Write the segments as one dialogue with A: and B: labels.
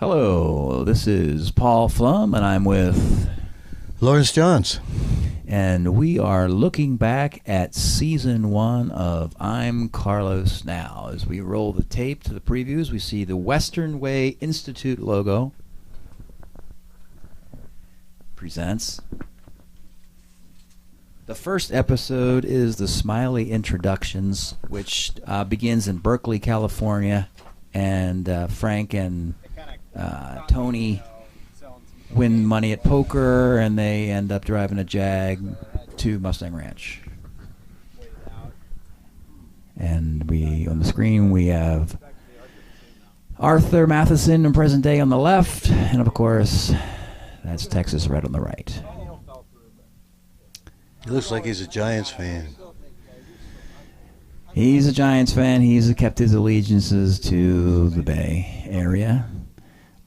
A: Hello, this is Paul Flum, and I'm with
B: Lawrence Johns.
A: And we are looking back at Season 1 of I'm Carlos Now. As we roll the tape to the previews, we see the Western Way Institute logo. Presents. The first episode is the Smiley Introductions, which begins in Berkeley, California, and Frank and Tony win money at poker, and they end up driving a Jag to Mustang Ranch. And on the screen we have Arthur Matheson in present day on the left, and of course that's Texas Red on the right.
B: He looks like he's a Giants fan.
A: He's a Giants fan. He's kept his allegiances to the Bay Area.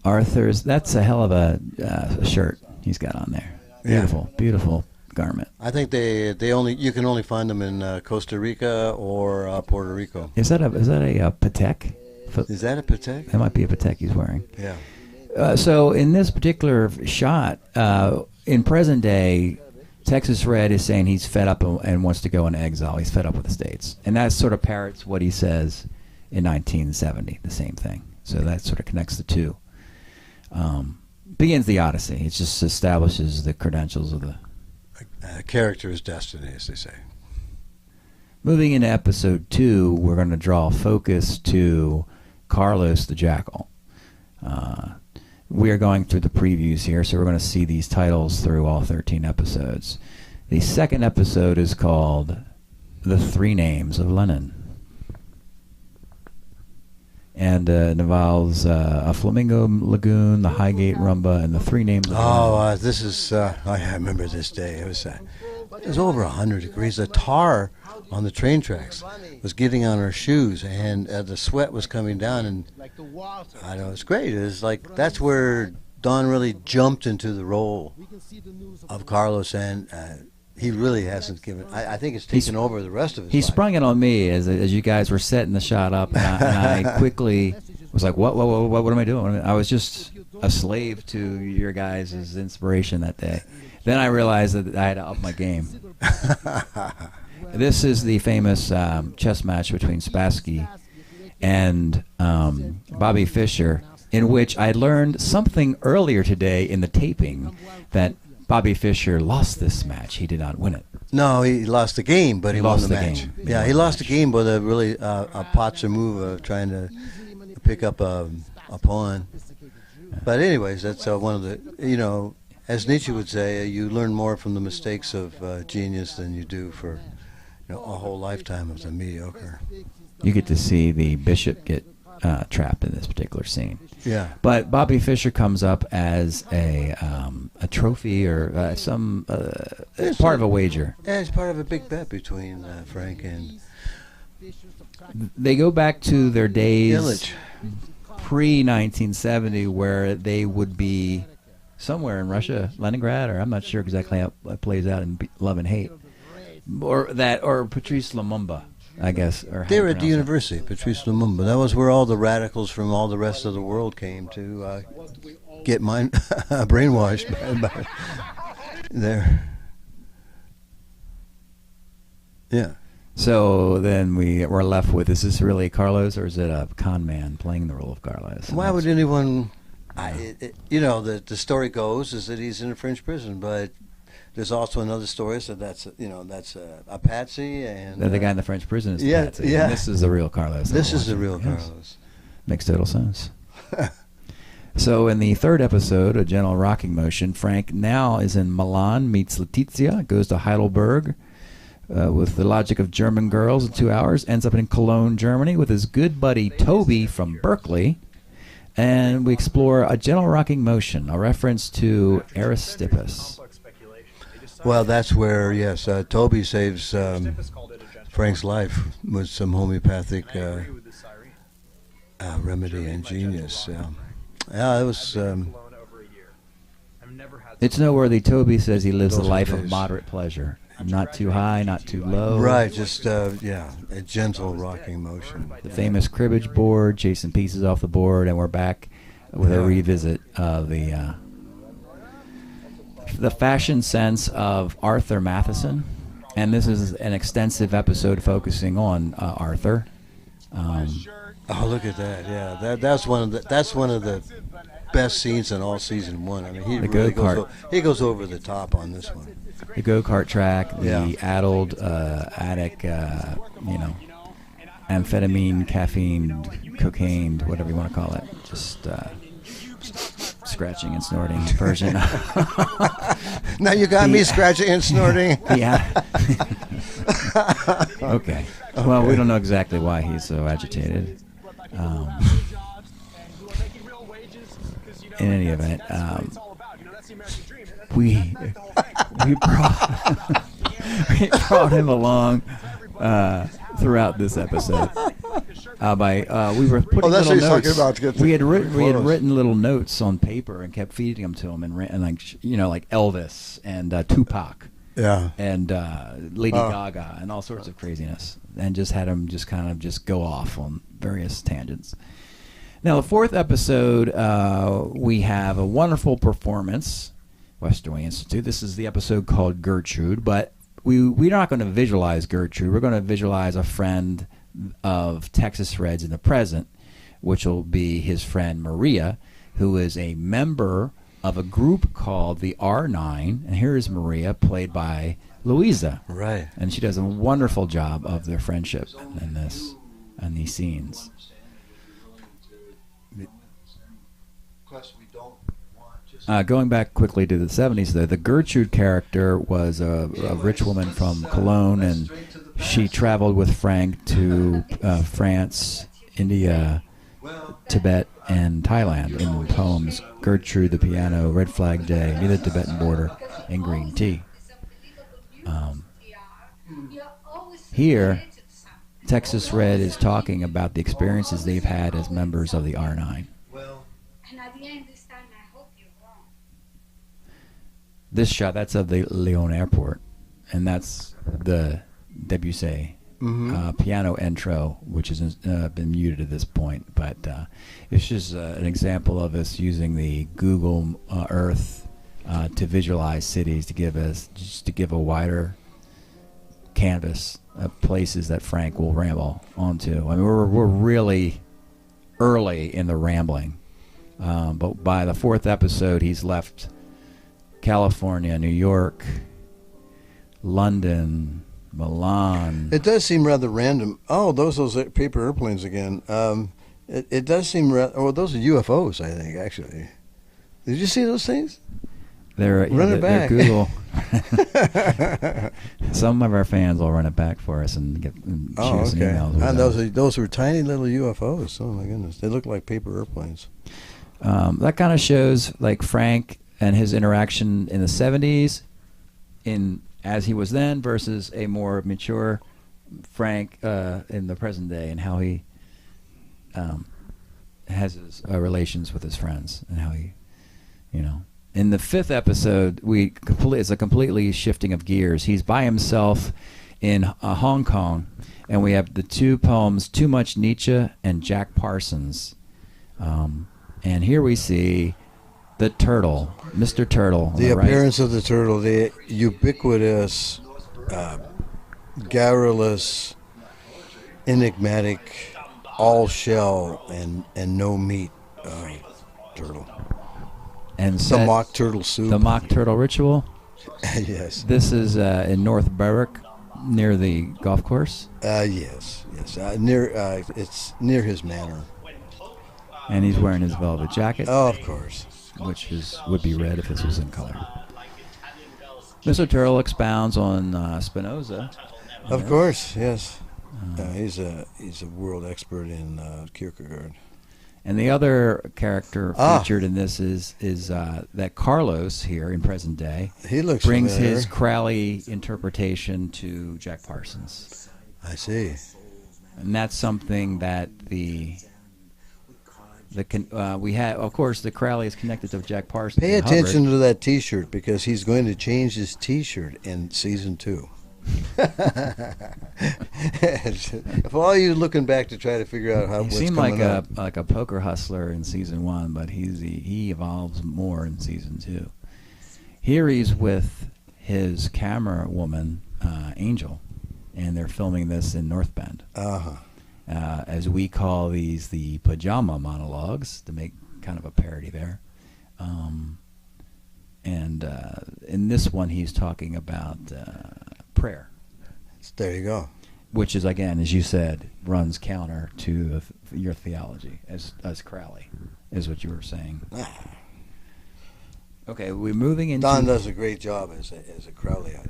A: That's a hell of a shirt he's got on there. Beautiful, beautiful garment.
B: I think you can only find them in Costa Rica or Puerto Rico.
A: Is that a Patek?
B: Is that a Patek?
A: That might be a Patek he's wearing.
B: Yeah.
A: So in this particular shot, in present day, Texas Red is saying he's fed up and wants to go into exile. He's fed up with the states, and that sort of parrots what he says in 1970. The same thing. So that sort of connects the two. Begins the Odyssey. It just establishes the credentials of the
B: character is destiny, as they say.
A: Moving into episode 2, we're going to draw focus to Carlos the Jackal. We are going through the previews here, so we're going to see these titles through all 13 episodes. The second episode is called The Three Names of Lenin. And it involves a flamingo lagoon, the Highgate Rumba, and the Three Names of Lenin.
B: This is, I remember this day. It was over 100 degrees. The tar on the train tracks was getting on our shoes, and the sweat was coming down. And I know, it's great. It was like, that's where Don really jumped into the role of Carlos, and he really hasn't given. I think it's taken over the rest of his life.
A: He sprung it on me as you guys were setting the shot up, and I quickly was like, what am I doing? I was just a slave to your guys' inspiration that day. Then I realized that I had to up my game. This is the famous chess match between Spassky and Bobby Fischer, in which I learned something earlier today in the taping that Bobby Fischer lost this match. He did not win it.
B: No, he lost the game, but he won the match.
A: Game.
B: Yeah, he lost the game with a really a Potzer move of trying to pick up a pawn. But anyways, that's one of the, as Nietzsche would say, you learn more from the mistakes of genius than you do for a whole lifetime of the mediocre.
A: You get to see the bishop get trapped in this particular scene.
B: Yeah.
A: But Bobby Fischer comes up as a trophy or some part of a wager.
B: Yeah, it's part of a big bet between Frank and.
A: They go back to their days
B: Illich.
A: pre-1970, where they would be somewhere in Russia, Leningrad, or I'm not sure exactly how it plays out in Love and Hate, or Patrice Lumumba. I guess. Or
B: they were at the university, Patrice Lumumba. That was where all the radicals from all the rest of the world came to get brainwashed by there. Yeah. So
A: then we're left with, is this really Carlos, or is it a con man playing the role of Carlos?
B: Why would anyone... the story goes is that he's in a French prison, but... There's also another story, so that's a patsy, and
A: the guy in the French prison is patsy.
B: Yeah.
A: And this is the real Carlos.
B: This is the real Carlos.
A: Makes total sense. So in the third episode, A Gentle Rocking Motion, Frank now is in Milan, meets Letizia, goes to Heidelberg with the logic of German girls in 2 hours, ends up in Cologne, Germany, with his good buddy Toby from Berkeley, and we explore A Gentle Rocking Motion, a reference to Aristippus.
B: Well, that's where, yes, Toby saves Frank's life with some homeopathic remedy and genius. Yeah, it was...
A: It's noteworthy. Toby says he lives a life of moderate pleasure. Not too high, not too low.
B: Right, just, a gentle rocking motion.
A: The famous cribbage board, chasing pieces off the board, and we're back with a revisit of the fashion sense of Arthur Matheson, and this is an extensive episode focusing on Arthur.
B: Oh, look at that! Yeah, that's one of the best scenes in all season 1. I mean, he really goes over the top on this one.
A: The go-kart track, the addled attic, amphetamine, caffeine, cocaine, whatever you want to call it, just scratching and snorting version.
B: Now you got me scratching and snorting.
A: Yeah. Okay. Well, we don't know exactly why he's so agitated. In any event, we brought him along throughout this episode. We were putting little notes. We had written little notes on paper and kept feeding them to him, and like Elvis and Tupac, and Lady Gaga and all sorts of craziness, and just had him just kind of just go off on various tangents. Now, the 4th episode, we have a wonderful performance, Western Way Institute. This is the episode called Gertrude, but we're not going to visualize Gertrude. We're going to visualize a friend of Texas Red's in the present, which will be his friend Maria, who is a member of a group called the R9. And here is Maria, played by Louisa.
B: Right.
A: And she does a wonderful job of their friendship in this and these scenes. Going back quickly to the 70s, though, the Gertrude character was a rich woman from Cologne, and she traveled with Frank to France, India, Tibet, and Thailand in the poems Gertrude, the Piano, Red Flag Day, Near the Tibetan Border, and Green Tea. Here, Texas Red is talking about the experiences they've had as members of the R9. This shot, that's of the Lyon airport, and that's the Debussy piano intro, which has been muted at this point, but it's just an example of us using the Google Earth to visualize cities, to give a wider canvas of places that Frank will ramble onto. I mean, we're really early in the rambling, but by the 4th episode, he's left California, New York, London, Milan.
B: It does seem rather random. Oh, those paper airplanes again. It does seem those are UFOs, I think, actually. Did you see those things?
A: Run it back. They're Google. Some of our fans will run it back for us and shoot us an email.
B: And those were tiny little UFOs. Oh my goodness, they look like paper airplanes.
A: That kind of shows like Frank and his interaction in the 70s, as he was then, versus a more mature Frank in the present day, and how he has his relations with his friends, and how he, In the 5th episode, it's a completely shifting of gears. He's by himself in Hong Kong, and we have the 2 poems, Too Much Nietzsche and Jack Parsons. And here we see the turtle, Mr. Turtle.
B: The appearance of the turtle, the ubiquitous, garrulous, enigmatic, all shell and no meat turtle.
A: And
B: the mock turtle soup.
A: The mock turtle ritual.
B: Yes.
A: This is in North Berwick, near the golf course.
B: Yes. It's near his manor.
A: And he's wearing his velvet jacket.
B: Oh, of course.
A: Which would be red if this was in color. Mr. Turtle expounds on Spinoza.
B: Of course, yes. He's a world expert in Kierkegaard.
A: And the other character featured in this is that Carlos here in present day brings his Crowley interpretation to Jack Parsons.
B: I see.
A: And that's something that we have, of course, the Crowley is connected to Jack Parsons.
B: Pay attention to that T-shirt, because he's going to change his T-shirt in season 2. For all you looking back to try to figure out how
A: He
B: what's
A: seemed
B: coming
A: like
B: up.
A: a poker hustler in season 1, but he evolves more in season 2. Here he's with his camera woman, Angel, and they're filming this in North Bend. As we call these the pajama monologues, to make kind of a parody there. And in this one, he's talking about prayer.
B: There you go.
A: Which is, again, as you said, runs counter to your theology, as Crowley, is what you were saying. Okay, we're moving into...
B: Don does a great job as a Crowleyite.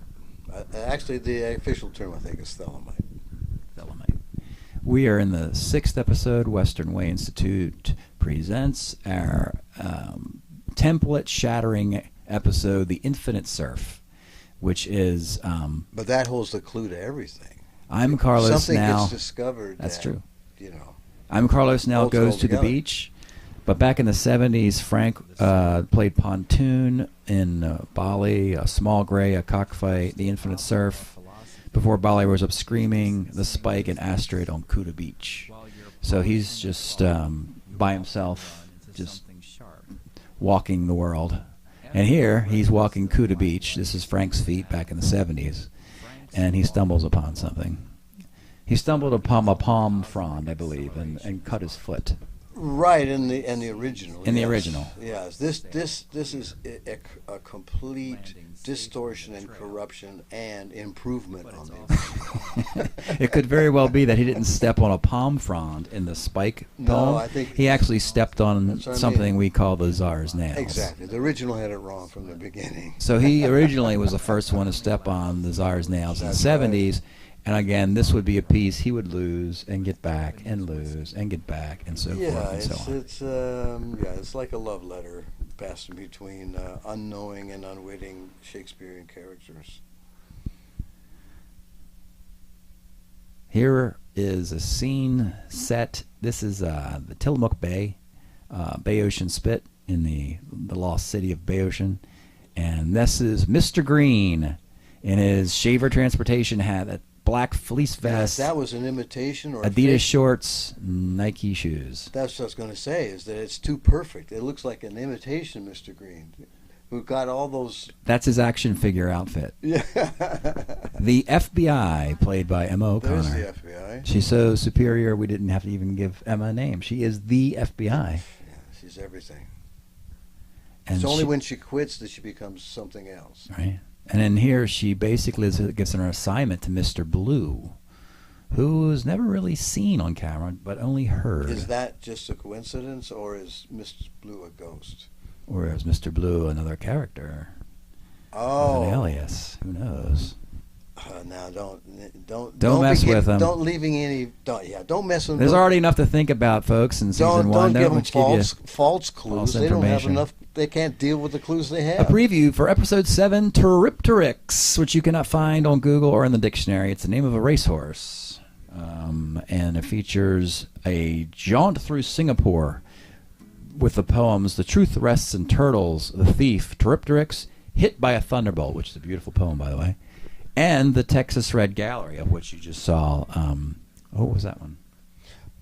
B: Actually, the official term, I think, is Thelemite.
A: We are in the 6th episode. Western Way Institute presents our template-shattering episode, The Infinite Surf, which is...
B: but that holds the clue to everything.
A: I'm Carlos
B: Something
A: now.
B: gets discovered.
A: That's true.
B: You know.
A: I'm Carlos now
B: holds it
A: goes
B: all
A: to the
B: together.
A: beach. But back in the 70s, Frank played pontoon in Bali, a small gray, a cockfight, the Infinite Surf, before Bali was up screaming, the Spike, and Astrid on Kuta Beach. So he's just by himself, just walking the world. And here, he's walking Kuta Beach. This is Frank's feet back in the 70s. And he stumbles upon something. He stumbled upon a palm frond, I believe, and cut his foot.
B: Right, in the original.
A: In the
B: yes.
A: original.
B: Yes, this is a complete distortion and corruption and improvement on the.
A: It could very well be that he didn't step on a palm frond in the Spike poem.
B: No, I think
A: he actually stepped on
B: That's what I
A: something
B: mean.
A: we call the Tsar's nails.
B: Exactly, the original had it wrong from the beginning.
A: So he originally was the first one to step on the Tsar's nails
B: That's
A: in the 70s. And again, this would be a piece he would lose and get back and lose and get back and so
B: Yeah,
A: forth and so on.
B: it's like a love letter passed between unknowing and unwitting Shakespearean characters.
A: Here is a scene set. This is the Tillamook Bay, Bay Ocean Spit in the lost city of Bay Ocean. And this is Mr. Green in his Shaver Transportation hat, that black fleece vest,
B: That was an imitation or a
A: Adidas
B: fake?
A: shorts, Nike shoes.
B: That's what I was going to say, is that it's too perfect. It looks like an imitation Mr. Green, who got all those...
A: That's his action figure outfit.
B: Yeah.
A: The FBI, played by Emma O'Connor.
B: There's the FBI.
A: She's so superior, we didn't have to even give Emma a name. She is the FBI.
B: Yeah, she's everything.
A: And
B: It's only
A: she-
B: when she quits that she becomes something else.
A: Right. And in here, she basically gives an assignment to Mr. Blue, who was never really seen on camera, but only heard.
B: Is that just a coincidence, or is Mr. Blue a ghost?
A: Or is Mr. Blue another character?
B: Oh,
A: An alias. Who knows?
B: Now
A: Don't mess with them.
B: Don't mess with them.
A: There's already enough to think about, folks, in season one.
B: Don't give them
A: Let's give you
B: false clues.
A: false
B: They don't have
A: information.
B: enough. They can't deal with the clues they
A: a
B: have.
A: preview for episode 7, Teripteryx, which you cannot find on Google or in the dictionary. It's the name of a racehorse. And it features a jaunt through Singapore with the poems The Truth Rests in Turtles, The Thief, Teripteryx, Hit by a Thunderbolt, which is a beautiful poem, by the way, and the Texas Red Gallery, of which you just saw. What was that one?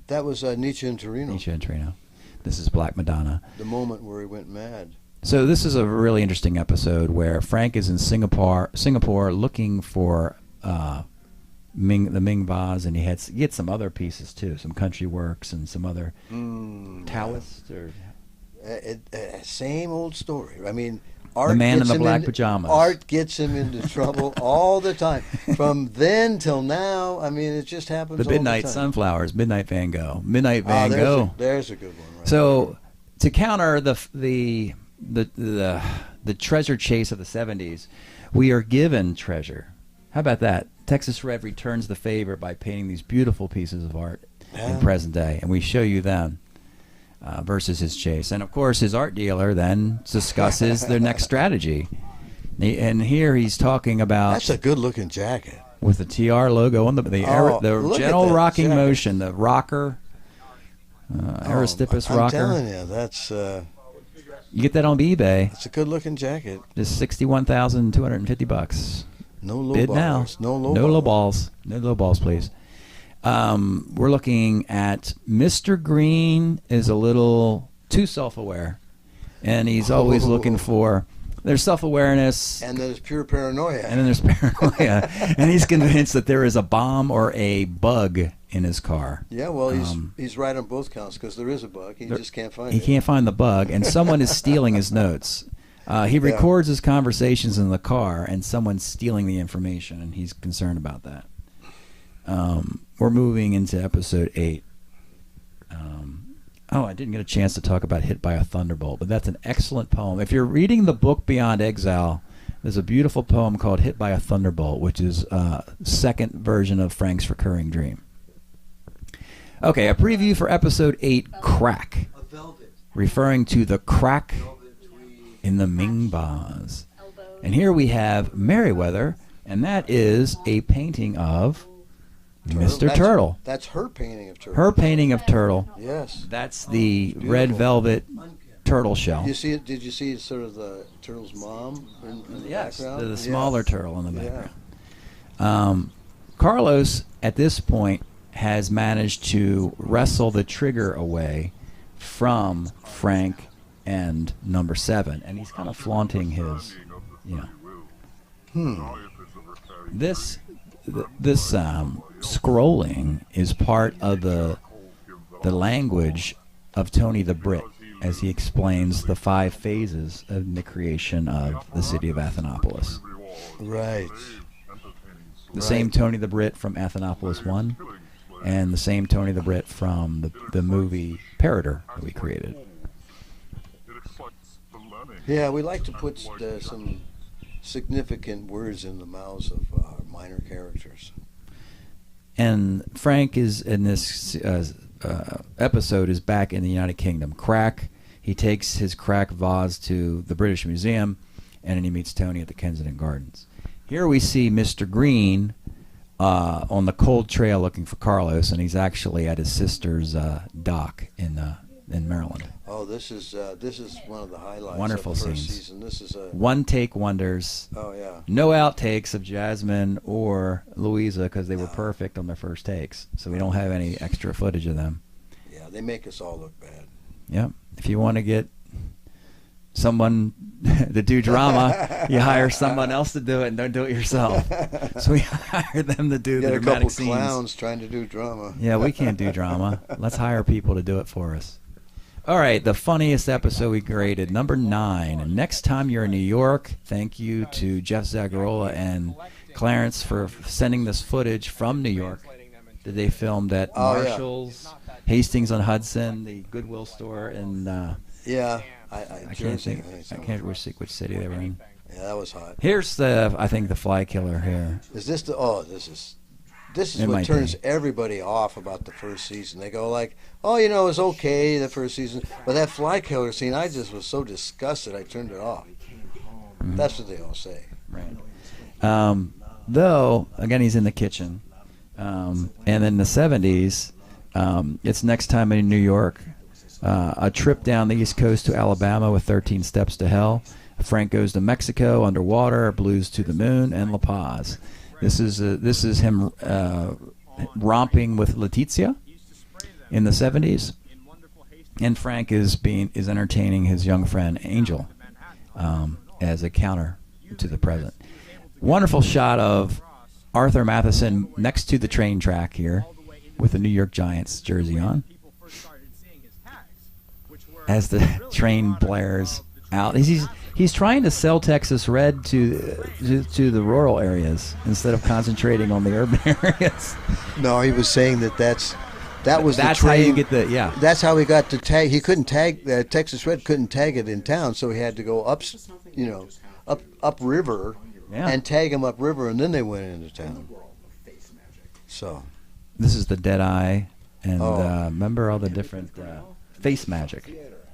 B: That was Nietzsche and Torino.
A: Nietzsche and Trino. This is Black Madonna.
B: The moment where he went mad.
A: So this is a really interesting episode where Frank is in Singapore looking for the Ming vase, and he gets some other pieces too, some country works and some other Taoist or
B: Same old story. I mean, art
A: The Man in
B: gets
A: the
B: him
A: Black
B: into-
A: Pajamas.
B: Art gets him into trouble all the time. From then till now, I mean, it just happens.
A: the
B: all
A: Midnight
B: the time.
A: Sunflowers, Midnight Van Gogh, Midnight Van Gogh.
B: There's a good one. Right
A: So to counter the treasure chase of the 70s, we are given treasure. How about that? Texas Red returns the favor by painting these beautiful pieces of art in present day, and we show you them versus his chase. And of course, his art dealer then discusses their next strategy. And here he's talking about
B: That's a good-looking jacket.
A: with the TR logo on the
B: look
A: gentle
B: at that
A: rocking
B: jacket.
A: motion, the rocker, Aristippus
B: I'm
A: rocker.
B: telling you, that's
A: You get that on eBay.
B: a good-looking jacket.
A: Just $61,250.
B: No low
A: Bid
B: ballers.
A: now.
B: No low
A: No low
B: ballers.
A: balls. No low balls, please. We're looking at Mr. Green is a little too self-aware, and he's always looking for. There's self-awareness,
B: And there's pure paranoia.
A: and then there's paranoia, and he's convinced that there is a bomb or a bug in his car.
B: Yeah, well, he's right on both counts because there is a bug. He just can't find it.
A: He can't find the bug, and someone is stealing his notes. He records his conversations in the car, and someone's stealing the information, and he's concerned about that. We're moving into episode 8. I didn't get a chance to talk about Hit by a Thunderbolt, but that's an excellent poem. If you're reading the book Beyond Exile, there's a beautiful poem called Hit by a Thunderbolt, which is a second version of Frank's recurring dream. Okay, a preview for episode 8, Crack, referring to the crack in the Ming Bas. And here we have Merriweather, and that is a painting of Mr. Turtle.
B: That's her painting of Turtle.
A: Her painting of Turtle.
B: Yes.
A: That's the red velvet turtle shell.
B: You see it? Did you see sort of the turtle's mom in the
A: Yes,
B: background?
A: the smaller turtle in the background. Carlos, at this point, has managed to wrestle the trigger away from Frank and number 7, and he's kind of flaunting his, This scrolling is part of the language of Tony the Brit as he explains the 5 phases of the creation of the city of Athenopolis.
B: Right.
A: The same Tony the Brit from Athenopolis 1 and the same Tony the Brit from the movie Parator that we created.
B: Yeah, we like to put some significant words in the mouths of minor characters.
A: And Frank is in this episode is back in the United Kingdom. Crack. He takes his crack vase to the British Museum, and then he meets Tony at the Kensington Gardens. Here we see Mr. Green on the cold trail looking for Carlos, and he's actually at his sister's dock in Maryland.
B: Oh, this is one of the highlights.
A: Wonderful
B: of the first
A: scenes.
B: Season. This is a
A: one-take wonders.
B: Oh yeah.
A: No outtakes of Jasmine or Louisa because they were perfect on their first takes, so we don't have any extra footage of them.
B: Yeah, they make us all look bad.
A: Yep. If you want to get someone to do drama, you hire someone else to do it and don't do it yourself. So we hire them to do the
B: Get a
A: dramatic
B: couple
A: scenes.
B: clowns trying to do drama.
A: Yeah, we can't do drama. Let's hire people to do it for us. All right, the funniest episode we created, number 9. And next time you're in New York, thank you to Jeff Zagarola and Clarence for sending this footage from New York that they filmed at Marshall's, Hastings on Hudson, the Goodwill store, and
B: Yeah,
A: I can't think. I can't which city they were in.
B: Yeah, that was hot.
A: Here's I think the fly killer here.
B: Is this the? Oh, this is
A: It
B: what
A: might
B: turns
A: be.
B: everybody off about the first season. They go like, "Oh, it was okay the first season," but that fly killer scene, I just was so disgusted, I turned it off.
A: Mm-hmm.
B: That's what they all say.
A: Right. Though, again, he's in the kitchen. And in the 70s, it's next time in New York. A trip down the East Coast to Alabama with 13 Steps to Hell. Frank goes to Mexico, underwater, Blues to the Moon, and La Paz. This is him romping with Letizia in the 70s, and Frank is entertaining his young friend Angel as a counter to the present. Wonderful shot of Arthur Matheson next to the train track here with the New York Giants jersey on as the train blares out. He's trying to sell Texas Red to the rural areas instead of concentrating on the urban areas.
B: No, he was saying that was
A: that's
B: the train.
A: how you get the
B: That's how he got to tag. He couldn't tag Texas Red. Couldn't tag it in town, so he had to go up river and tag him up river, and then they went into town. So
A: this is the Dead Eye, and remember all the different face magic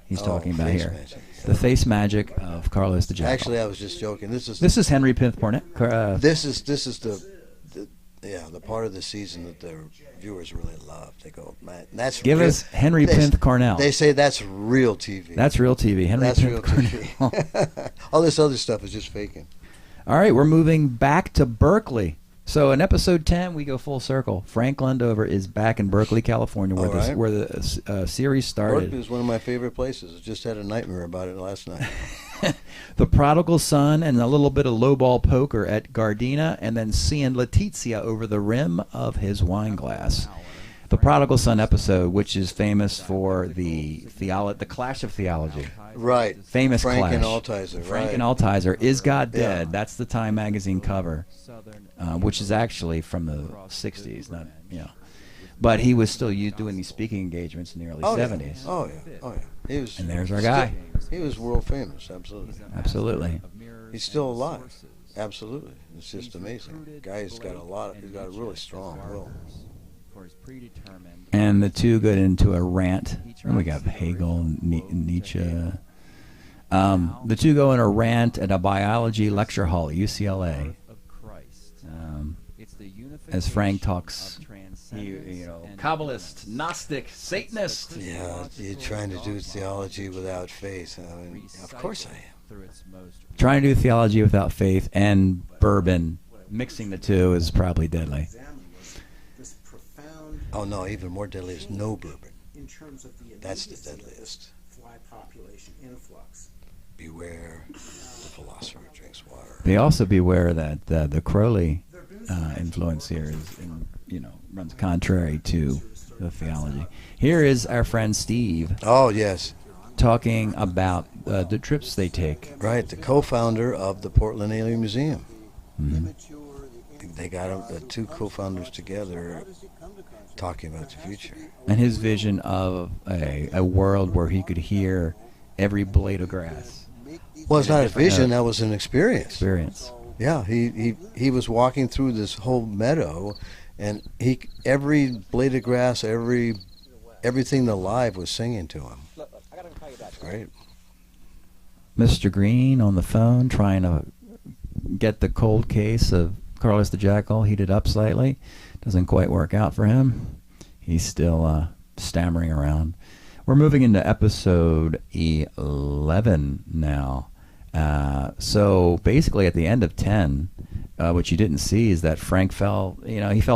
A: he's talking about here.
B: Magic.
A: The face magic of Carlos the Jackal.
B: Actually, I was just joking. This
A: is Henry Pith Pornett.
B: This is the part of the season that the viewers really love. They go, man, that's
A: give us Henry Pith Cornell.
B: They say that's real TV.
A: That's real TV. Henry
B: That's
A: Pith
B: real
A: Cornell.
B: TV. All this other stuff is just faking.
A: All right, we're moving back to Berkeley. So in episode 10, we go full circle. Frank Lendover is back in Berkeley, California, where the series started.
B: Berkeley is one of my favorite places. I just had a nightmare about it last night.
A: The prodigal son and a little bit of lowball poker at Gardena, and then seeing Letizia over the rim of his wine glass. The prodigal son episode, which is famous for the clash of theology.
B: Right.
A: Famous
B: Frank
A: clash.
B: and Altizer.
A: Frank and Altizer. Is God dead? Yeah. That's the Time magazine cover, which is actually from the 60s. Not, but he was still doing these speaking engagements in the early 70s.
B: Yeah. Oh, yeah. He was,
A: and there's our guy.
B: He was world famous, absolutely.
A: Absolutely.
B: He's still alive. Absolutely. It's just amazing. Guy's got he's got a really strong will.
A: And the two got into a rant. And we got Hegel, Nietzsche. The two go in a rant at a biology lecture hall at UCLA. As Frank talks, Kabbalist, Gnostic, Satanist.
B: Yeah, you're trying to do theology without faith. I mean, of course I am.
A: Trying to do theology without faith and bourbon, mixing the two is probably deadly.
B: Oh no, even more deadly is no bourbon. That's the deadliest. Beware the philosopher who drinks water.
A: They also beware that the Crowley influence here runs contrary to the theology. Here is our friend Steve.
B: Oh yes,
A: talking about the trips they take.
B: Right, the co-founder of the Portland Alien Museum.
A: Mm-hmm.
B: They got the two co-founders together talking about the future.
A: And his vision of a world where he could hear every blade of grass.
B: Well, it's not a vision, that was an experience. Yeah, he was walking through this whole meadow, and every blade of grass, everything alive was singing to him. That's great.
A: Mr. Green on the phone trying to get the cold case of Carlos the Jackal heated up slightly. Doesn't quite work out for him. He's still stammering around. We're moving into episode 11 now. So basically at the end of 10, what you didn't see is that Frank fell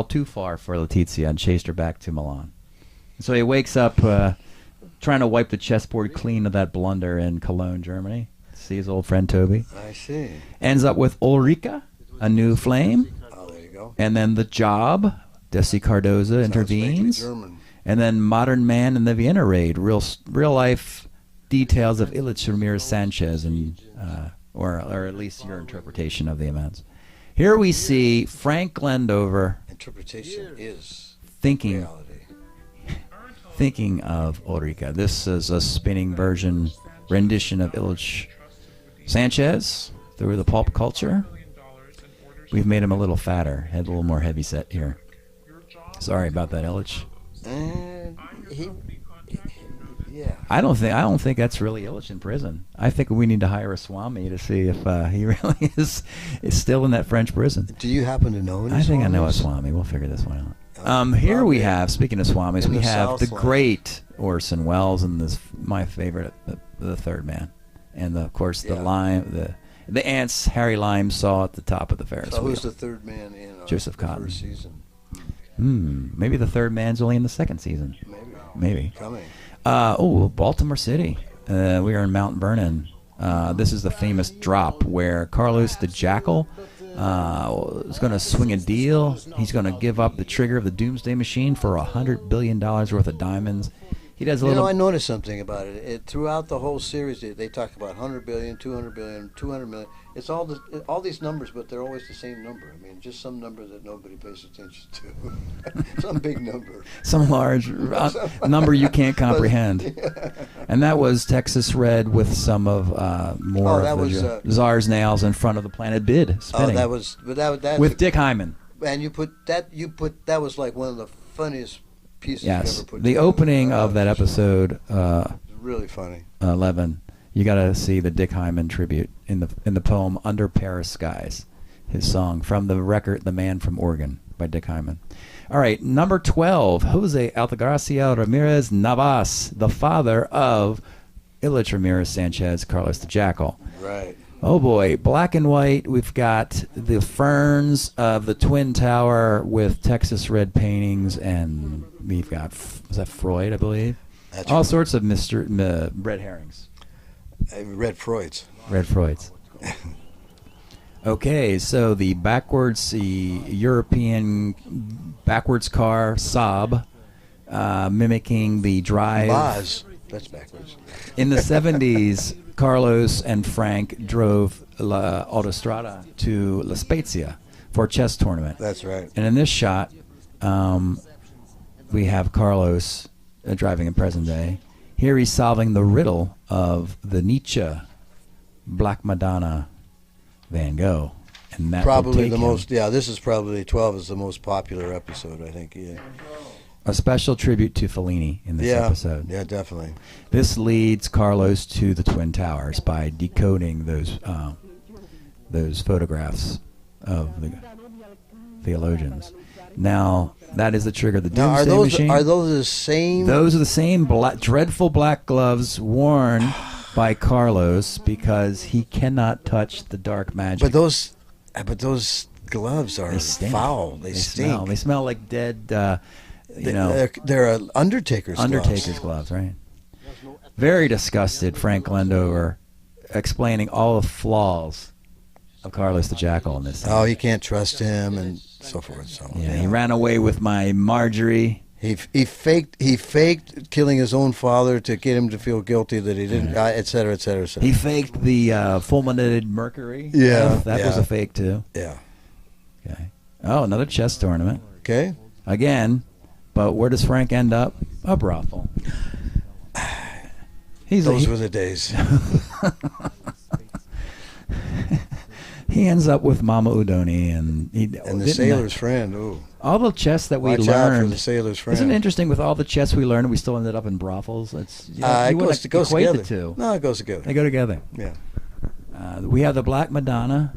A: too far for Letizia and chased her back to Milan. So he wakes up trying to wipe the chessboard clean of that blunder in Cologne, Germany. See his old friend Toby.
B: I see.
A: Ends up with Ulrika, a new flame.
B: Oh, there you go.
A: And then The Job, Desi Cardoza intervenes.
B: German.
A: And then Modern Man and the Vienna Raid, real life details of Ilich Ramirez Sanchez, and or at least your interpretation of the events. Here we see Frank Glendover.
B: Interpretation is
A: thinking
B: reality.
A: Thinking of Ulrika. This is a spinning rendition of Ilich Sanchez through the pulp culture. We've made him a little fatter, had a little more heavy set here. Sorry about that, Illich.
B: Yeah.
A: I don't think that's really Illich in prison. I think we need to hire a Swami to see if he really is still in that French prison.
B: Do you happen to know any
A: I think
B: Swamis?
A: I know a Swami. We'll figure this one out. Here we have, speaking of Swamis, we have the great Orson Welles and my favorite, the Third Man, and of course the ants Harry Lime saw at the top of the Ferris wheel.
B: Who's the third man in
A: Joseph
B: the
A: Cotton.
B: first season?
A: Maybe the third man's only in the second season. Maybe.
B: Coming.
A: Baltimore City. We are in Mount Vernon. This is the famous drop where Carlos the Jackal is going to swing a deal. He's going to give up the trigger of the Doomsday Machine for $100 billion worth of diamonds. He does a little.
B: I noticed something about it. Throughout the whole series, they talk about 100 billion, 200 billion, 200 million. It's all these numbers, but they're always the same number. I mean, just some number that nobody pays attention to. Some big number.
A: Some large number you can't comprehend.
B: Yeah.
A: And that was Texas Red with some of more of the Czar's nails in front of the Planet Bid spinning.
B: That was
A: with Dick Hyman.
B: And that was like one of the funniest pieces
A: yes,
B: you've ever put
A: the
B: together.
A: opening of that episode,
B: really funny.
A: 11. You got to see the Dick Hyman tribute in the poem "Under Paris Skies," his song from the record "The Man from Oregon" by Dick Hyman. All right, number 12, Jose Altagracia Ramirez Navas, the father of Ilich Ramirez Sanchez, Carlos the Jackal.
B: Right.
A: Oh boy, black and white. We've got the ferns of the Twin Tower with Texas red paintings, and we've got was that Freud, I believe.
B: That's
A: All sorts of red herrings.
B: Red Freud's.
A: Red Freuds. Okay, so the European backwards car Saab, mimicking the drive.
B: Baz. That's backwards.
A: In the 70s, Carlos and Frank drove La Autostrada to La Spezia for a chess tournament.
B: That's right.
A: And in this shot, we have Carlos driving in present day. Here he's solving the riddle of the Nietzsche Black Madonna Van Gogh. And that
B: Probably the most, this is probably 12 is the most popular episode, I think. Yeah.
A: A special tribute to Fellini in this episode.
B: Yeah, definitely.
A: This leads Carlos to the Twin Towers by decoding those photographs of the theologians. Now, that is the trigger of the Doomsday Machine.
B: Are those the same?
A: Those are the same dreadful black gloves worn by Carlos because he cannot touch the dark magic.
B: But those gloves are foul. They stink.
A: Smell. They smell like dead.
B: They're Undertaker's
A: gloves, right? Very disgusted, Frank Lendover, explaining all the flaws of Carlos the Jackal in this scene.
B: Oh, you can't trust him and so forth. So
A: he ran away with my Marjorie.
B: He faked killing his own father to get him to feel guilty that he didn't, et cetera, et cetera, et cetera.
A: He faked the fulminated mercury.
B: Yeah,
A: that was a fake too.
B: Yeah.
A: Okay. Oh, another chess tournament.
B: Okay.
A: Again. But where does Frank end up? A brothel.
B: Those were the days.
A: He ends up with Mama Udoni and
B: the sailor's friend. Ooh.
A: All the chess that we
B: learned.
A: Watch out
B: for the sailor's friend.
A: Isn't it interesting with all the chess we learned, we still ended up in brothels? It's
B: it goes together.
A: The two.
B: No, it goes together.
A: They go together.
B: Yeah.
A: We have the Black Madonna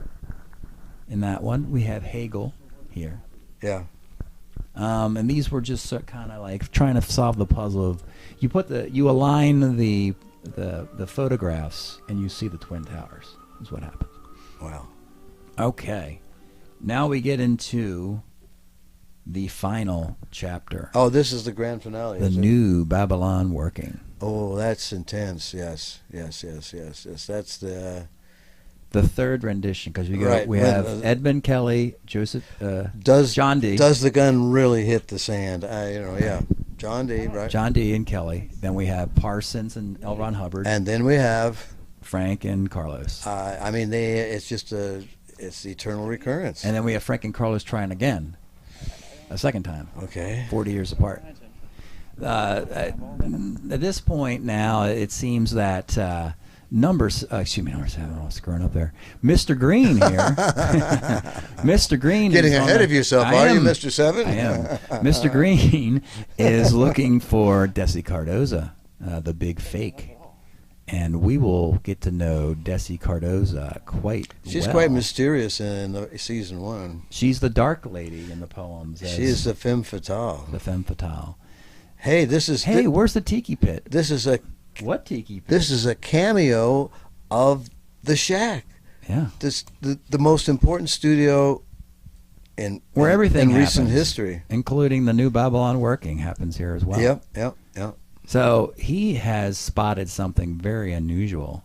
A: in that one. We have Hegel here.
B: Yeah.
A: And these were just kind of like trying to solve the puzzle of you align the photographs and you see the Twin Towers is what happens.
B: Wow.
A: Okay. Now we get into the final chapter.
B: Oh, this is the grand finale.
A: The New Babylon Working.
B: Oh, that's intense. Yes. That's
A: the third rendition, because we have Edmund Kelly, Joseph, John D.
B: Does the gun really hit the sand? John D. Right.
A: John D. and Kelly. Then we have Parsons and L. Ron Hubbard.
B: And then we have
A: Frank and Carlos.
B: It's the eternal recurrence.
A: And then we have Frank and Carlos trying again, a second time.
B: Okay.
A: 40 years apart. At this point now, it seems that. Numbers 7, I'm screwing up there. Mr. Green here. Mr. Green
B: getting ahead of yourself, are you, Mr. 7?
A: I am. Mr. Green is looking for Desi Cardoza, the big fake. And we will get to know Desi Cardoza
B: She's
A: well.
B: quite mysterious in season 1.
A: She's the dark lady in the poems.
B: She is the femme fatale.
A: The femme fatale.
B: Hey,
A: where's the tiki pit?
B: This is a
A: What tiki pit?
B: This is a cameo of The Shack.
A: Yeah.
B: The most important studio in recent history.
A: Including the New Babylon Working happens here as well.
B: Yep.
A: So he has spotted something very unusual.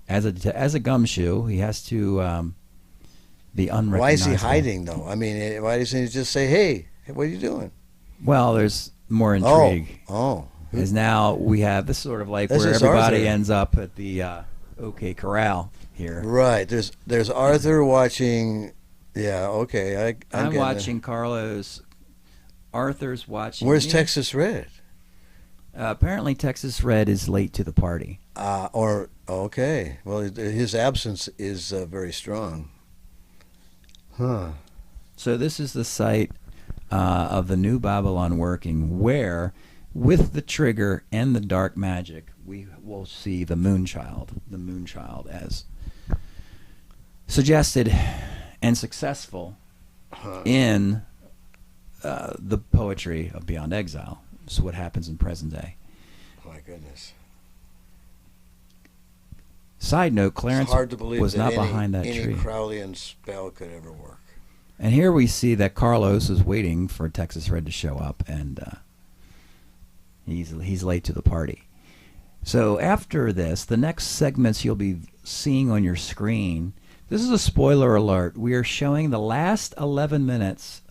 A: As a gumshoe, he has to be unrecognizable.
B: Why is he hiding, though? I mean, why doesn't he just say, hey, what are you doing?
A: Well, there's more intrigue.
B: Oh.
A: As now we have this sort of like where everybody ends up at the OK Corral here.
B: Right. There's Arthur watching. Yeah. Okay.
A: I'm watching Carlos. Arthur's watching.
B: Where's Texas Red?
A: Apparently, Texas Red is late to the party.
B: Okay. Well, his absence is very strong. Huh.
A: So this is the site of the New Babylon Working, where, with the trigger and the dark magic, we will see the Moonchild as suggested and successful in the poetry of Beyond Exile. This is what happens in present day.
B: My goodness.
A: Side note, Clarence
B: It's hard to believe
A: was
B: that
A: not
B: any,
A: behind that
B: any
A: tree.
B: Crowleyan spell could ever work.
A: And here we see that Carlos is waiting for Texas Red to show up, and he's late to the party. So after this, the next segments you'll be seeing on your screen. This is a spoiler alert. We are showing the last 11 minutes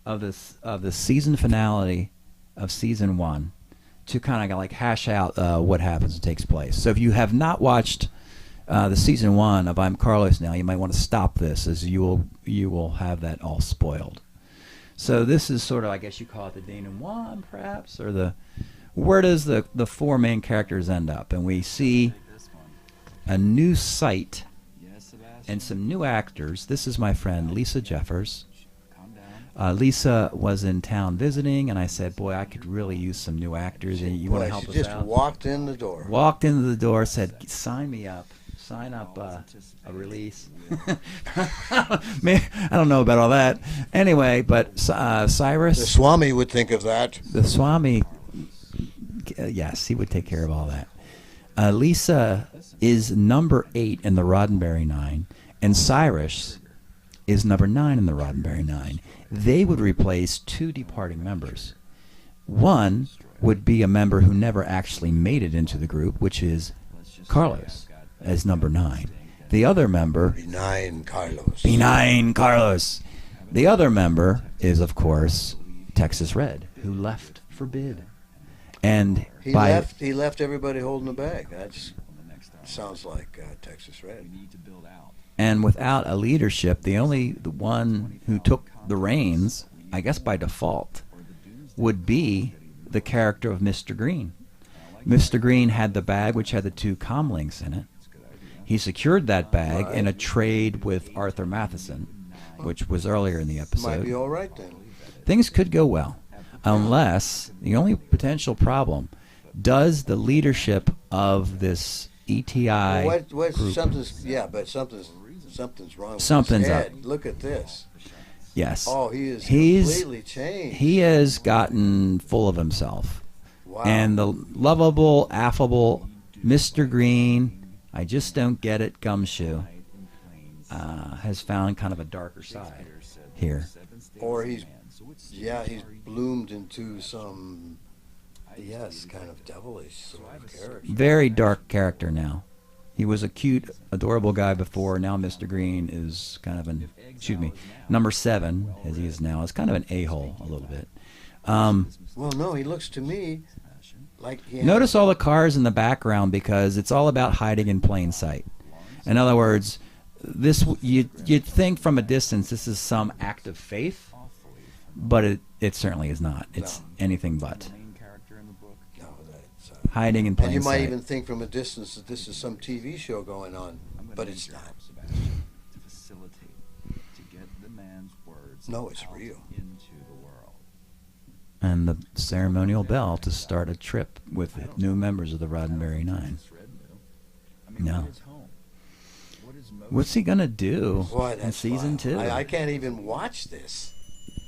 A: of the season finale of season 1 to kind of like hash out what happens and takes place. So if you have not watched the season 1 of I'm Carlos Now, you might want to stop this, as you will have that all spoiled. So this is sort of, I guess you call it the Dane and Juan, perhaps, or where does the 4 main characters end up? And we see a new site and some new actors. This is my friend Lisa Jeffers. Lisa was in town visiting, and I said, boy, I could really use some new actors. And you want to help us out?
B: She just walked in the door.
A: Walked into the door, said, sign me up. Sign up a release. I don't know about all that. Anyway, but Cyrus.
B: The Swami would think of that.
A: The Swami, yes, he would take care of all that. Lisa is number 8 in the Roddenberry 9, and Cyrus is number 9 in the Roddenberry 9. They would replace 2 departing members. One would be a member who never actually made it into the group, which is Carlos, as number 9. The other member...
B: Benign Carlos.
A: Benign Carlos. The other member is, of course, Texas Red, who left for bid. And
B: he left everybody holding the bag. That sounds like Texas Red.
A: And without a leadership, the one who took the reins, I guess by default, would be the character of Mr. Green. Mr. Green had the bag which had the 2 comlinks in it. He secured that bag in a trade with Arthur Matheson, which was earlier in the episode.
B: Might be all right then.
A: Things could go well, unless the only potential problem, does the leadership of this ETI group...
B: Something's wrong with
A: Something's
B: his
A: up.
B: head. Look at this.
A: Yes.
B: Oh, he's completely changed.
A: He has gotten full of himself.
B: Wow.
A: And the lovable, affable Mr. Green, I just don't get it, Gumshoe, has found kind of a darker side here.
B: Or he's bloomed into some, kind of devilish sort of character.
A: Very dark character now. He was a cute, adorable guy before. Now Mr. Green is kind of number 7, as he is now, is kind of an a-hole a little bit.
B: Well, no, he looks to me like
A: notice all the cars in the background, because it's all about hiding in plain sight. In other words, you'd think from a distance this is some act of faith, but it certainly is not. It's anything but. Hiding in plain sight.
B: And you might even think from a distance that this is some TV show going on, but it's not. No, it's real.
A: And the ceremonial bell to start a trip with new members of the Roddenberry 9. No. What's he going to do in season 2?
B: I can't even watch this.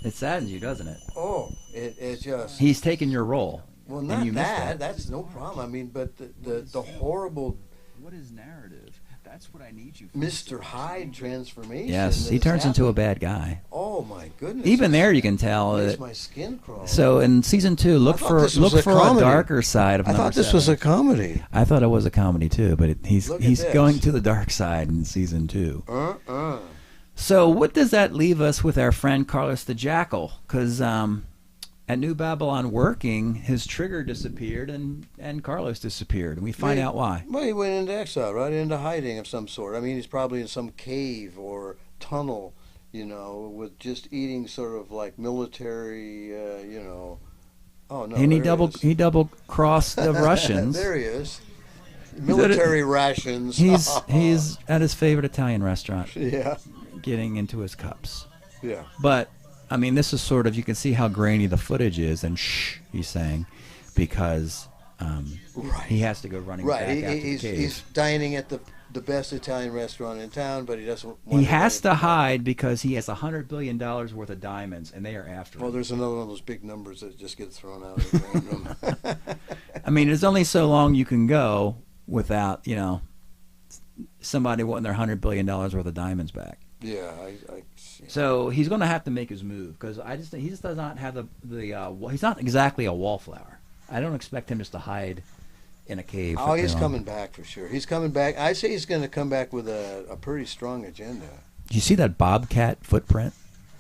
A: It saddens you, doesn't it?
B: Oh, it just...
A: He's taken your role.
B: Well, not that. That's no problem. I mean, but the horrible...
C: What is narrative? That's what I need you for.
B: Mr. Hyde transformation.
A: Yes, he turns into a bad guy.
B: Oh my goodness!
A: Even there, you can tell
B: makes
A: that.
B: My skin crawl.
A: So in season 2, look for a darker side of.
B: I thought this was a comedy.
A: I thought it was a comedy too, but he's going to the dark side in season 2. So what does that leave us with our friend Carlos the Jackal? Because at New Babylon Working, his trigger disappeared and Carlos disappeared, and we find out why.
B: Well, he went into exile, right into hiding of some sort. I mean, he's probably in some cave or tunnel, with just eating sort of like military, Oh no!
A: And he double crossed the Russians.
B: There he is. Military rations.
A: He's at his favorite Italian restaurant.
B: Yeah.
A: Getting into his cups.
B: Yeah.
A: But I mean, this is sort of, you can see how grainy the footage is, and he's saying, because he has to go running back out to the cave.
B: He's dining at the best Italian restaurant in town, but he doesn't want
A: He has to hide because he has $100 billion worth of diamonds, and they are after him.
B: Well, there's another one of those big numbers that just get thrown out at random.
A: I mean, there's only so long you can go without, somebody wanting their $100 billion worth of diamonds back.
B: Yeah,
A: So he's going to have to make his move because he just does not have he's not exactly a wallflower. I don't expect him just to hide in a cave.
B: Oh, he's coming back for sure. He's coming back. I say he's going to come back with a pretty strong agenda.
A: Do you see that bobcat footprint?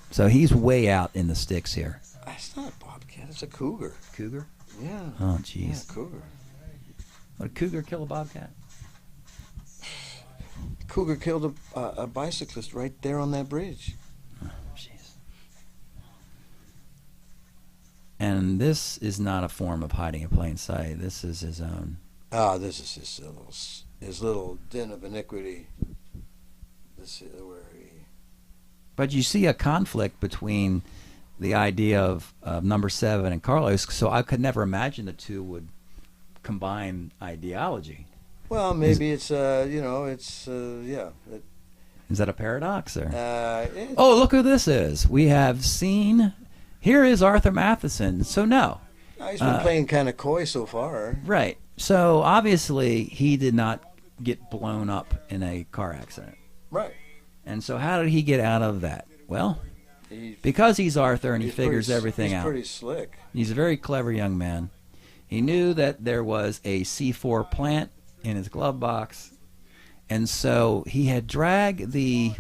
A: So he's way out in the sticks here.
B: That's not a bobcat. It's a cougar.
A: Cougar?
B: Yeah.
A: Oh, jeez.
B: Yeah, cougar.
A: Would a cougar kill a bobcat?
B: Cougar killed a bicyclist right there on that bridge.
A: Oh, jeez. And this is not a form of hiding in plain sight. This is his own.
B: Ah, this is his little den of iniquity. This is where he.
A: But you see a conflict between the idea of number 7 and Carlos. So I could never imagine the two would combine ideology.
B: Well, maybe it's yeah.
A: Is that a paradox or?
B: It's,
A: Oh, look who this is. We have seen. Here is Arthur Matheson. So no.
B: he's been playing kind of coy so far.
A: Right. So obviously he did not get blown up in a car accident.
B: Right.
A: And so how did he get out of that? Well, because he's Arthur and he figures
B: pretty,
A: everything out.
B: He's pretty slick.
A: He's a very clever young man. He knew that there was a C4 plant in his glove box, and so he had dragged the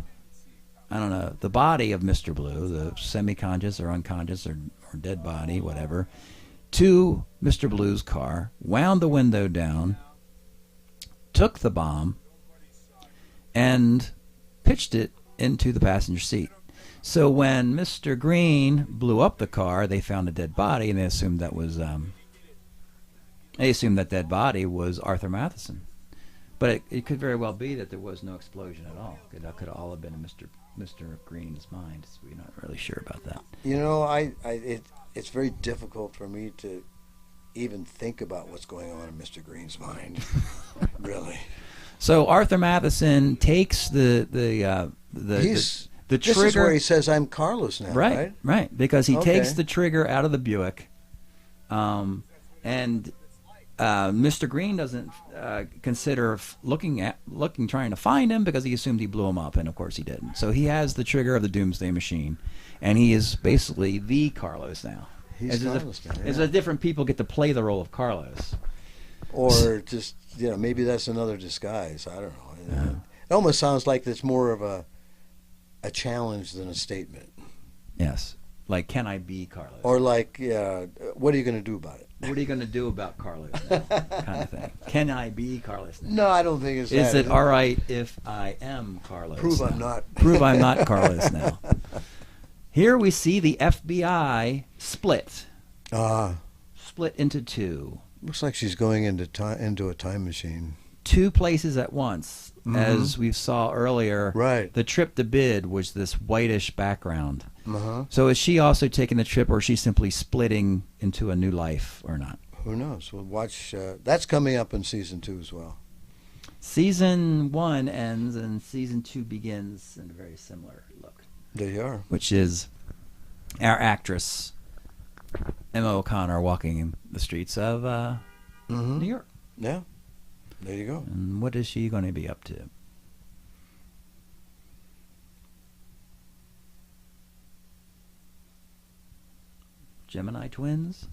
A: body of Mr. Blue, the semi-conscious or unconscious or dead body, whatever, to Mr. Blue's car, wound the window down, took the bomb, and pitched it into the passenger seat. So when Mr. Green blew up the car, they found a dead body, and they assumed that was dead body was Arthur Matheson. But it could very well be that there was no explosion at all. That could all have been in Mr. Green's mind. So we're not really sure about that.
B: You know, it's very difficult for me to even think about what's going on in Mr. Green's mind. Really.
A: So Arthur Matheson takes the trigger.
B: This is where he says, "I'm Carlos now." Right.
A: Right. Because he takes the trigger out of the Buick, and Mr. Green doesn't consider trying to find him because he assumed he blew him up, and of course he didn't. So he has the trigger of the Doomsday Machine, and he is basically the Carlos now.
B: He's Carlos now.
A: As a different people get to play the role of Carlos.
B: Or just, maybe that's another disguise. I don't know. It almost sounds like it's more of a challenge than a statement.
A: Yes. Like, can I be Carlos?
B: Or like, what are you going to do about it?
A: What are you going to do about Carlos now? Kind of thing. Can I be Carlos now?
B: No, I don't think it's that.
A: Is it all right if I am Carlos
B: Prove
A: now?
B: I'm not.
A: Prove I'm not Carlos now. Here we see the FBI split. Split into two.
B: Looks like she's going into a time machine.
A: Two places at once. Mm-hmm. As we saw earlier,
B: right.
A: The trip to bid was this whitish background.
B: Uh-huh.
A: So is she also taking the trip, or is she simply splitting into a new life, or not?
B: Who knows? We'll watch. That's coming up in season 2 as well.
A: Season 1 ends and season 2 begins in a very similar look.
B: There you are.
A: Which is our actress Emma O'Connor walking in the streets of New York.
B: Yeah. There you go.
A: And what is she going to be up to? Gemini twins?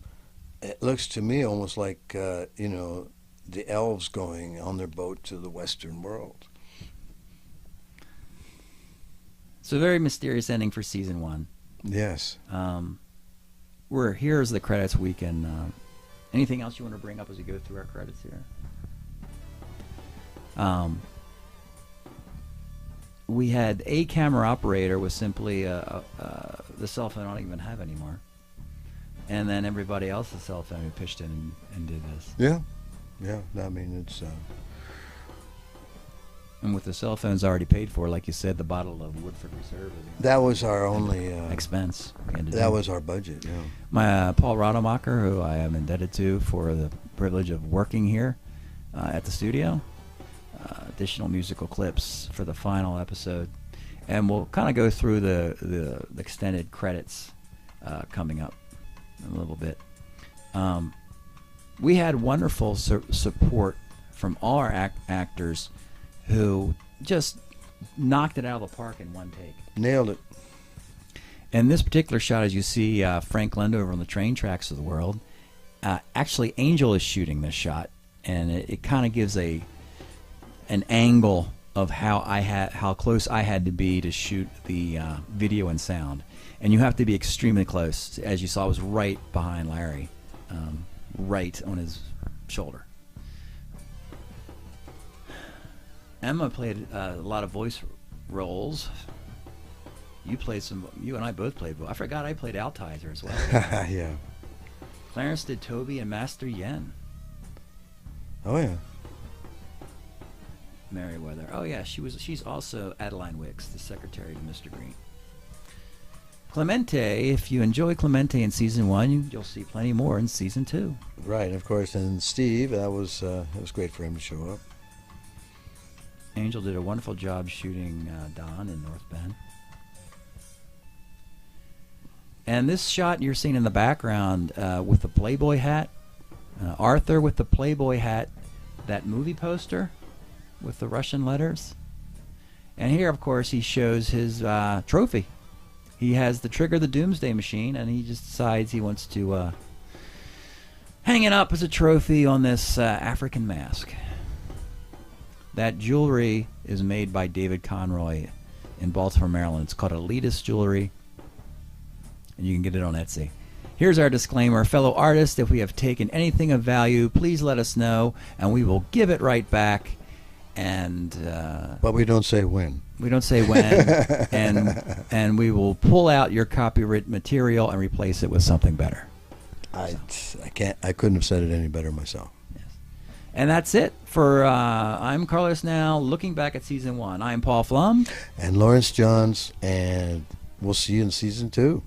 B: It looks to me almost like, the elves going on their boat to the Western world.
A: It's a very mysterious ending for season 1.
B: Yes.
A: Here's the credits weekend. Anything else you want to bring up as we go through our credits here? We had a camera operator was simply the cell phone I don't even have anymore. And then everybody else's cell phone who pitched in and did this.
B: Yeah. Yeah. I mean, it's...
A: And with the cell phones already paid for, like you said, the bottle of Woodford Reserve.
B: That was our only...
A: expense.
B: That was our budget, yeah.
A: My Paul Rademacher, who I am indebted to for the privilege of working here at the studio. Additional musical clips for the final episode. And we'll kind of go through the extended credits coming up in a little bit. We had wonderful support from all our actors who just knocked it out of the park in one take.
B: Nailed it.
A: And this particular shot, as you see Frank Lendover on the train tracks of the world, actually Angel is shooting this shot, and it kind of gives an angle of how close I had to be to shoot the video and sound. And you have to be extremely close. As you saw, I was right behind Larry, right on his shoulder. Emma played a lot of voice roles. You and I both played. I forgot I played Altizer as well.
B: Yeah.
A: Clarence did Toby and Master Yen.
B: Oh yeah.
A: Merriweather. Oh yeah, she's also Adeline Wicks, the secretary to Mr. Green. Clemente, if you enjoy Clemente in season 1, you'll see plenty more in season 2.
B: Right, and of course, and Steve, it was great for him to show up.
A: Angel did a wonderful job shooting Don in North Bend. And this shot you're seeing in the background with the Playboy hat, Arthur with the Playboy hat, that movie poster with the Russian letters. And here, of course, he shows his trophy. He has the Trigger the Doomsday Machine, and he just decides he wants to hang it up as a trophy on this African mask. That jewelry is made by David Conroy in Baltimore, Maryland. It's called Elitist Jewelry, and you can get it on Etsy. Here's our disclaimer. Fellow artists, if we have taken anything of value, please let us know, and we will give it right back. And
B: but we don't say when.
A: We don't say when, and we will pull out your copyright material and replace it with something better.
B: I couldn't have said it any better myself.
A: Yes. And that's it for I'm Carlos Now, looking back at season 1. I'm Paul Flum
B: and Lawrence Johns, and we'll see you in season 2.